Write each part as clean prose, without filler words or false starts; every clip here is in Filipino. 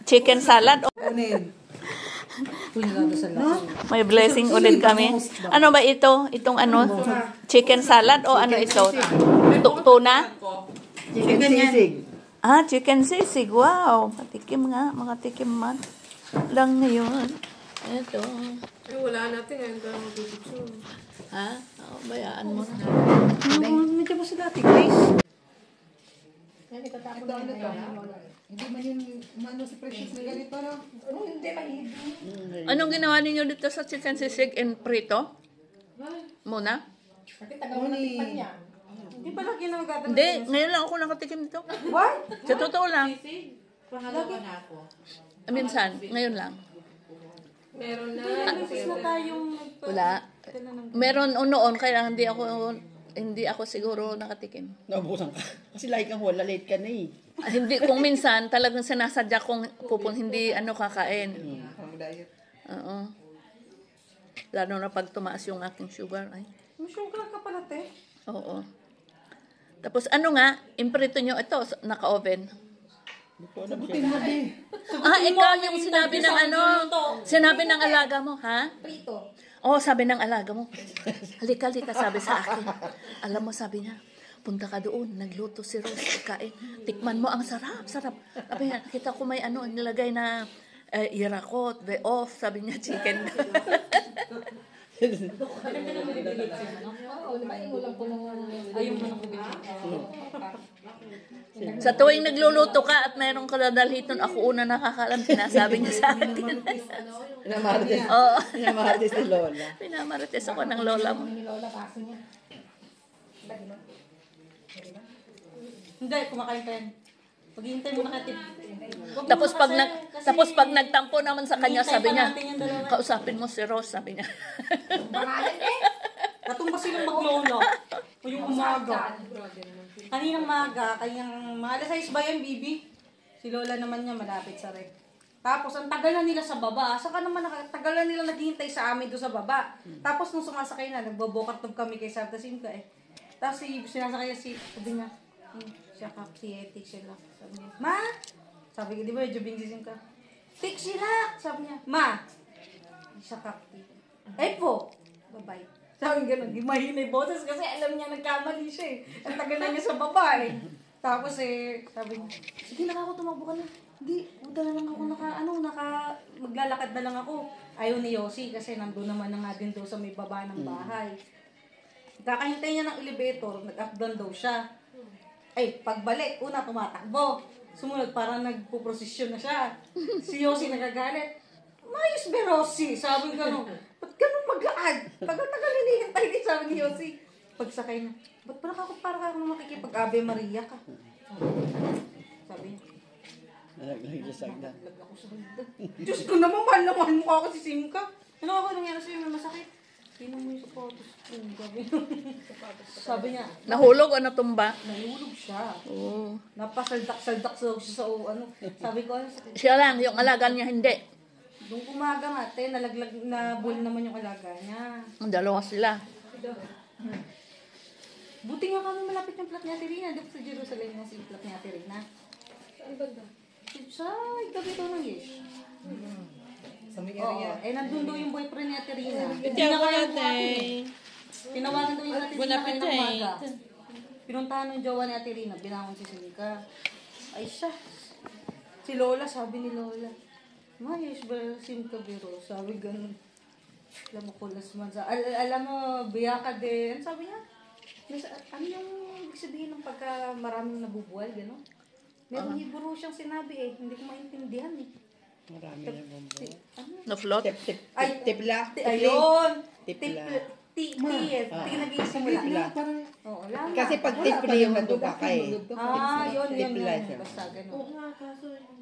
Chicken salad. May blessing ulit kami. Ano ba ito? Itong ano? Chicken salad o ano ito? Tuna? Chicken sisig. Ah, chicken sisig. Wow. Matikim nga. Makatikim man. Lang ngayon. Ito. Wala natin ngayon ka mag-picture. Ha? Oh, bayaan mo na. Medyo ba sila guys? Hindi man yung umano si Precious na ganito, no? Hindi mahilig. Anong ginawa ninyo dito sa chicken sisig and prito? Muna? Bakit taga mo natikpan niya? Hindi pala ginagawa. Hindi. Ngayon lang ako nakatikim dito. What? Sa totoo lang. Pangalawa na ako. Minsan. Ngayon lang. Meron na. Beses na tayong Wala. Meron noon kaya hindi ako siguro nakatikim. Nabusan ka. Kasi like kang wala, late ka na eh. Hindi, kung minsan talagang sinasadya kong hindi kakain. Oo. Lalo na pag tumaas yung aking sugar. Ay. may sugar ka pala, te. Oo. Tapos ano nga, imprito nyo ito, naka-oven. Ikaw yung sinabi ng sinabi ng alaga mo, ha? Prito. Oo, sabi ng alaga mo. Halika, sabi sa akin. Alam mo, sabi niya, punta ka doon, nagluto si Rose, kain. Tikman mo, ang sarap. Sabi niya, kita ko may nilagay na irakot, off, sabi niya, chicken. Sa tuwing nagluluto ka at mayroong kadadalhiton, ako una nakakalam, sinasabi niya sa akin. Pinamarites ni Lola. Pinamarites ako ng lola mo. Hindi, kumakain pa yan. Paghihintay mo nakatip. Tapos pag nagtampo naman sa kanya, sabi niya, kausapin mo si Rose, sabi niya. Katumba silang maglolo. O yung umaga. Kaninang maga, kanyang mga alas 6 ba yan, Bibi? Si Lola naman niya malapit sa rep. Tapos, ang tagal na nila sa baba. Saka naman, tagal na nila naghihintay sa amin doon sa baba. Tapos, nung sumasakay na, nagbabokatog kami kay Santa Simca eh. Tapos, sinasakay sabi niya, siya ka, si Etik sila. Sabi niya, Ma! Sabi ko, di ba, jubing si Simca. Tik sila! Sabi niya, Ma! Siya ka, ay po! Bye-bye. Sabi gano'n, di mahinay boses kasi alam niya nagkamali siya eh. Ang tagal na niya sa baba eh. Tapos sabi niya, sige na ako, tumakbo ka na. Hindi, punta na lang ako, maglalakad na lang ako. Ayaw ni Yossi kasi nandun naman na nga din doon sa may baba ng bahay. Kakahintay niya ng elevator, nag-up-down daw siya. Ay, pagbalik, una tumatakbo. Sumunod, parang nagpuprosesyon na siya. Si Yossi nagagalit. Mayos Berossi, sabi gano'n. Ba't gano'n mag-aad? Tagal-tagal hinihintay din, sabi ni Yossi. Pagsakay na, ba't parang ako makikipag-Ave Maria ka? Sabi niya. Nalaglag sa sagda. Nalaglag ako sa hagdan. Diyos ko naman, mahal na mahal mo ako si Simca. Ano ako nangyari sa'yo, may masakit? Tinan mo yung sapatos ko. Sabi niya. Nahulog o natumba? Nahulog siya. Oo. Napasaldak-saldak siya sa sabi ko, ano sakit? Siya lang, yung alaga niya hindi. Nung umaga nga, nalaglag na bull naman yung alaga niya. Ang dalawa sila. Buti nga kami malapit yung plot ni Ate Rina. Dito sa Jerusalem na si plot ni Ate Rina. Saan ba da? Sa gabi daw ng Yesh. Sa may area. Nandun daw yung boyfriend ni Ate Rina. Tinawagan daw yung Ate Rina kayo ng umaga. Pinuntahan ng jowa ni Ate Rina. Binangon si Simca. Ay siya. Si Lola, sabi ni Lola. Mayos ba Simca Biro? Sabi ganun. Alam mo, kulas man sa... Alam mo, biya ka din. Sabi niya, ano yung ibig sabihin ng pagka maraming nabubuhay, gano'n? Merong Hebrew siyang sinabi eh. Hindi ko maintindihan eh. Marami na bumbuhay. Na-float? Tipla. Ayun! Tipla. Nag-iisimula. Kasi pag tipla yung naduga ka eh. Yun. Tipla siya. Basta gano'n. Oo,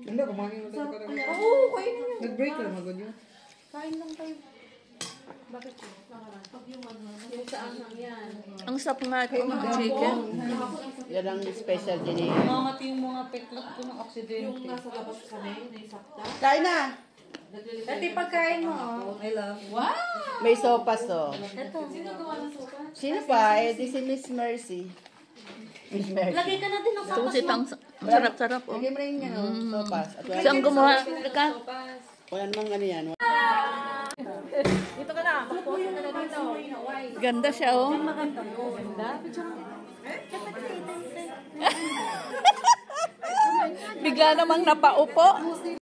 kumain mo tayo. Oo, kain na yun. Nag-break ka naman yun. Kain lang tayo. Bakit yun? Yung sa anang yan. Ang sarap nga ito ng chicken. Yan ang special din eh. Mamati yung mga peklot ko ng aksidente. Yung nasa labas kami, naisakta. Kain na! Dati pagkain mo, I love. Wow! May sopas oh. Ito. Sino gawa ng sopa? Sino pa? Eh, di si Miss Mercy. Miss Mercy. Lagay ka na din ng Ito sapas si mo. Tang Sarap-sarap, oh. Lagyan mo rin yan, sopas. At wala, Saan gumawa? Ka? wala namang ano yan. Dito ka na. Pagposin ka na dito. Ganda siya, oh. Bigla namang napaupo.